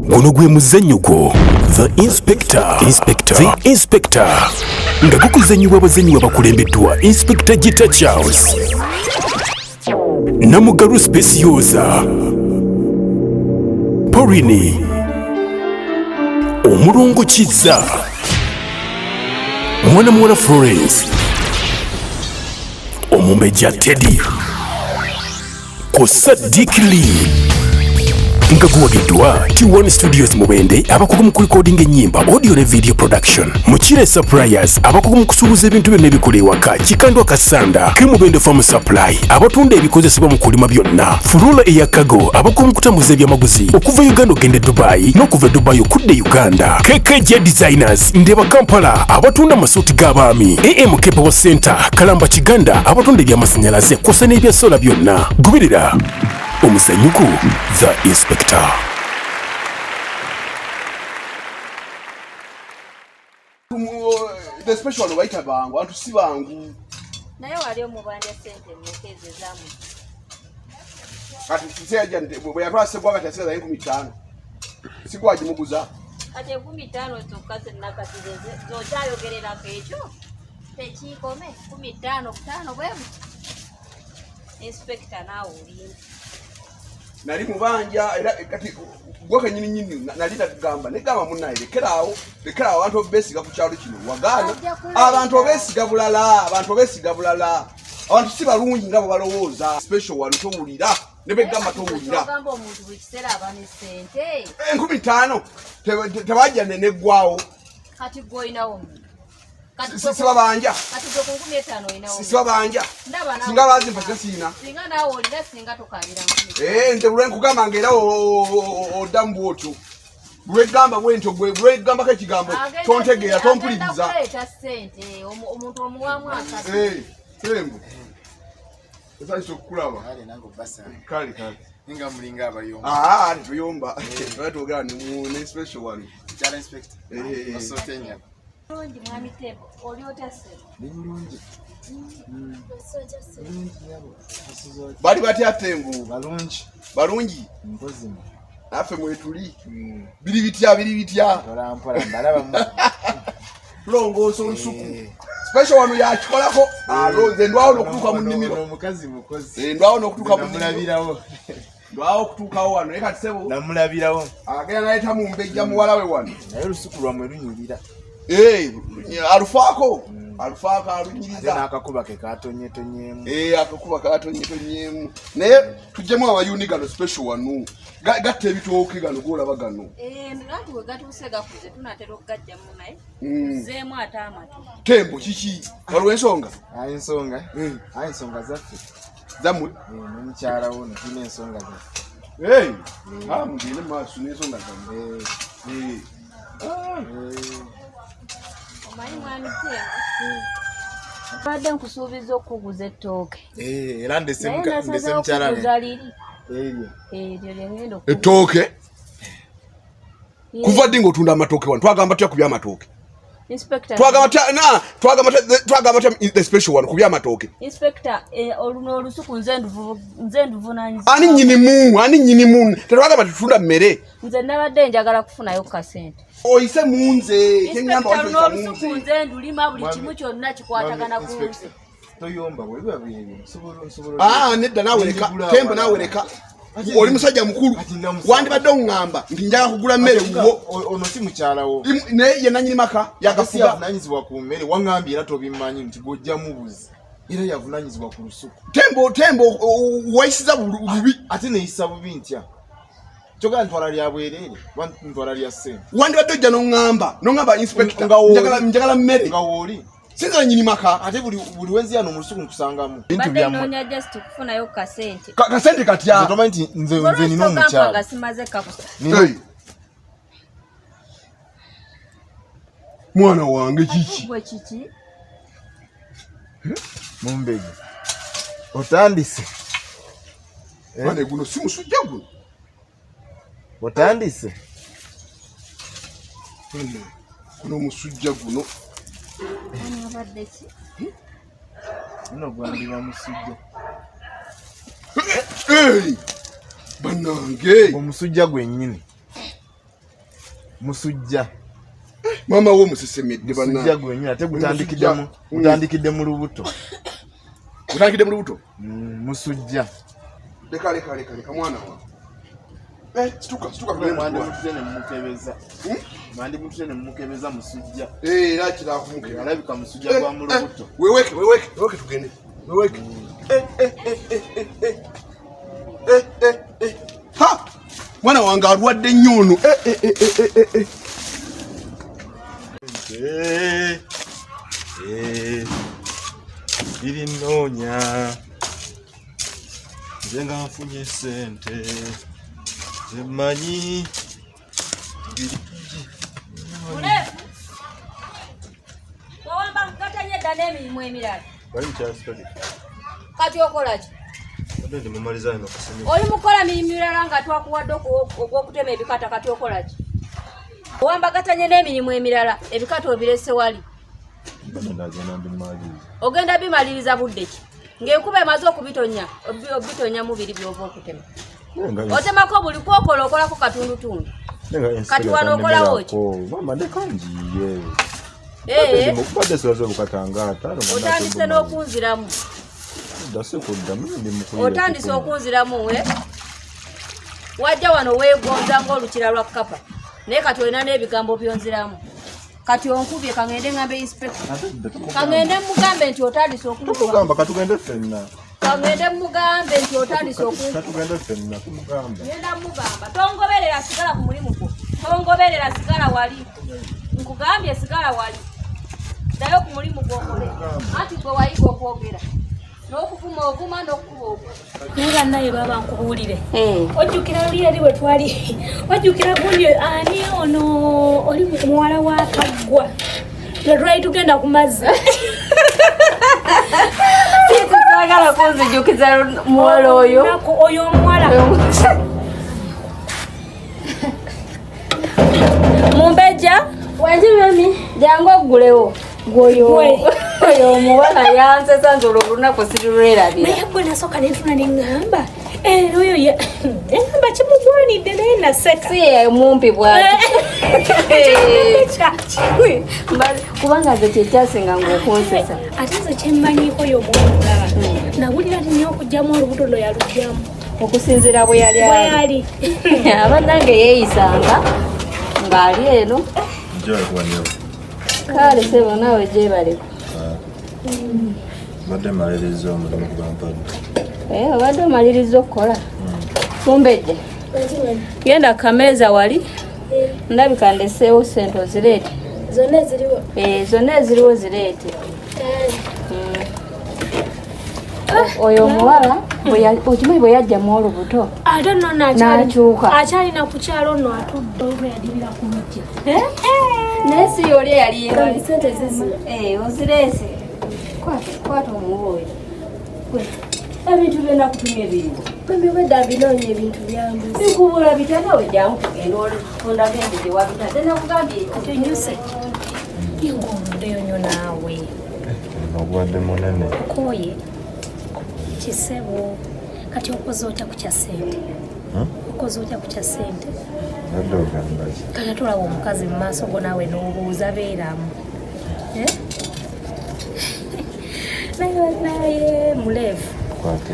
Guno gwe muzannyo gwo The Inspector. The Inspector. Nga gukuzannyibwa abazannyi abakulembeddwa Inspector Gita Charles, Namugaru Speciosa, Pauline, Omulongo Kizza, Mwana Florence, Omumbejja Teddy, Kosa Dikli. Nga guwagiddwa T1 Studios Mubende abakugu mu recording ennyimba, audio ne video production. Mukire Suppliers abakugu mu kusuubuza ebintu byonna ebikola ewaka. Kikandwa Kasanda ke Mubende Farm Supply abatunda ebikozesebwa mu kulima byonna. Furula eya Kago abakugu mu kutambuza ebyamaguzi okuva Uganda okugenda Dubai n'okuva Dubai okudde Uganda. KKJ Designers Ndeba Kampala abatunda amasuuti g'abaami. AMK Power Center Kalamba Kiganda abatunda ebyamasannyalaze kw'ossa n'ebya sola byonna. Goberera omuzannyo gwo The Inspector. The special one waita bangu antu si bangu naye wali omubanja sente mukeze zamu kati kiseja bwe yatwase bwa kati aseza 15 sikwaje muguza ate 15 tokaze nakasizeze zotayogerera kecho tekikome 15 bwe Inspector nawe uli nali mubanja era kati gwoka nyini nalita kugamba negamba munnaye lekerawo abantu besiga ku kyalo kino wagana abantu besiga bulala abantu si balungi ngabo balowooza special one towulira nebegamba towulira ogamba omuntu bwekisera abane sente 15 tebajja neneggwawo kati gwoyinawo sibabanja sibabanja singa bazimpa kasina singa nawo olina singa tokalira nze bulwenkugamba ngera oddamu bwotyo bulwegamba bwentyo bulwegamba kekigambo tontegeera tompuliriza omuntu omuwamu Tembo esayisa okukulaba kale Ninga mulinga abayomba. Tuyomba batogera ne special one Chala Inspector Osotenya Rongi mwami Tembo oli otase Bulungi bali batya Tembo balungi mpozi afe mwetuli bili bitya mpola mbalaba longoso olusuku special one yakikolako nze ndwawo n'okutuuka mu nnimiro omukazi mukozi ndwawo n'okutuuka mu nnimiro ndwawo okutuukawo wano naye kati sebo namulabirawo agenda nayita Mumbejja muwala we wano naye olusuku lwamwe lunyirira alufaako alunyiriza n'akakuba ke katonyetonyemu akakuba katonyetonyemu naye tujjemu abayuni gano special wano gatta ebitooke gano golaba gano ngati we gatuuse gakuze tunatera okugajjamu naye zeemu ate amatu Tembo kiki waliwo ensonga ensonga zaffe zammwe n'omukyala wo netulina ensonga zaffe mugende maaso n'ensonga zammwe omanyi mwami Tembo badde nkusuubiza okuguza ettooke era ndese mukyala ettooke kuva ddi ng'otunda amatooke wano twagamba tutya ku by'amatooke twagamba the special one ku by'amatooke Inspector oluno olusuku nze nduvunanyizibwa ani nyinimu tetwagamba tutunda mmere nze nabadde njagala kufunayo kasente oyise munze kenyamba oyise munze nze ndulima buli kimu kyonna kikwatagana ku nze toyomba bwe biba byeyo nedda nawe leka Tembo nawe leka oli musajja mukulu wandibadde oŋŋamba nti njaga kugula mmere ono si mukyalawo naye ye nannyini maka yagafuga yavunanyizibwa ku mmere waŋŋambye era tobimanyi nti gojja mubuzi era yavunanyizibwa ku lusuku Tembo wayisiza bubi ate neyisa bubi ntya kyogaa ntwala lya bwereere ntwala lya ssente wandibadde ojja n'oŋŋamba Inspector njagala mmere nga wooli sinza nannyini maka ate buli wenzi yano mu lusuku nkusangamu badde noonya just okufunayo kasente kasente katya tomanyi nti nze nina omukyala nga simaze kakusa mwana wange kiki gwe kiki Mumbejja otandise mwana guno si musujja guno otandise guno musujja guno abadde ki Uno gwandibwa musujja. Bannange omusujja gwennyini musujja mama wo musesemedde bana musujja gwennyini ate gutandikidde mu lubuto utandikidde mu lubuto musujja leka mwana wa situka mandi mutene mumukebeza musujja era kirakumuke alabika musujja gwa mu lubuto weweke tugende weweke ha mwana wange alwadde nnyo ono Irinoonya nze nga nfunye ssente zemanyi wawamba nkatanye dda n'emirimu emirala bali mukyasitole kati okola ki ate ndi mumalizaayo nokusomera oli mukola mirimu mirala nga twakuwadde ogw'okutema ebikata kati okola ki owamba gatanye n'emirimu emirala ebikata obirese wali ogenda bimaliriza budde ki ng'enkuba emaze okubitonya obitonya mu biri by'ova okutema otemako buli kwokola okolako katundutundu kati wano okolawo ki otandise n'okunziramu otandise okunziramu wajja wano weegonza ng'olukira lwa kapa naye kati olina n'ebigambo byonziramu kati onkubye kangende ngambe inspector kangende mugambe nti otandise okugamba katugende ffenna kangende mugambe nti otandise katugende ffenna kumugamba ngenda mugamba tongoberera sigala ku mulimu gwo tongoberera sigala wali nkugambye sigala wali ddayo ku mulimu gw'okole anti gwe wayiga okwogera n'okuvuma ovuma n'okukuba okuba naye bannaye baba nkubuulire ojjukira luli eri bwe twali ojjukira gundi ani ono oli muwala wa kaggwa nga twali tugenda ku mazzi sagala kunzijukiza muwala oyo omuwala Mumbejja wanji mami jangu oggulewo gwoyo omuwala yansesa nti olwo olunaku sirulwerabira naye gwe nasooka nentuna neŋŋamba oyo eŋŋamba kimugwanidde naye naseka si mumpi bwati kubanga ze kyekyasinga ngaokunsesa ate nze kyemmanyiiko y'omwana nawulira tinyo okugjamu olubuto lwe yalugjamu okusinziira bwe yali abannange yeeyisanga ng'ali eno kale sebo naawe gyebaleko badde maliriza omulimu gwampadde obadde omaliriza okukola Mumbejja genda kameeza wali ndabika ndeseewo sente ozireete zonna eziriwo zonna eziriwo zireete oyo omuwala okimanyi bwe yajjamu olubuto ate nno n'akyuka akyalina ku kyalo nno atudde olwe yadibira ku lujja naye si oli eyali sente zizi ozireese kwata omuwa oyo ebintu byenda kutumya ebiriwo bambi obwedda binoonya ebintu byangu bikubula bitanawe jangu tugenda olutunda gende gye wabitadde nakugambye otunyuse yengaomuddeyo nnyo naawe obwadde munene koye kisebo kati okoze otya ku kya ssente okoze otya ku kya ssente badde ogambaki kale tolawa omukazi mu maaso go naawe n'obuuza beeramu naye muleevu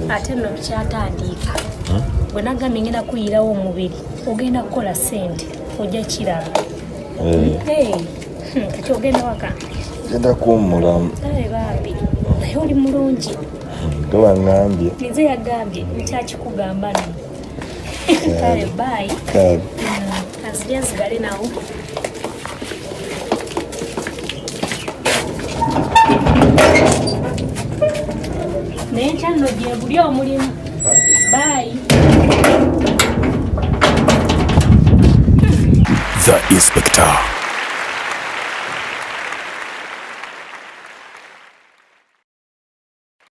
ate nno tukyatandika bwe nagambye ngenda kuyirawo omubiri ogenda kukola ssente ojja kiraba kati ogenda waka genda kuwummulamu nawe bambi naye oli mulungi tewaŋŋambye nze yagambye nkyakikugamba nno kale bayi azirya nzigale nawo naye nkyano gye guli omulimu bayi The Inspector.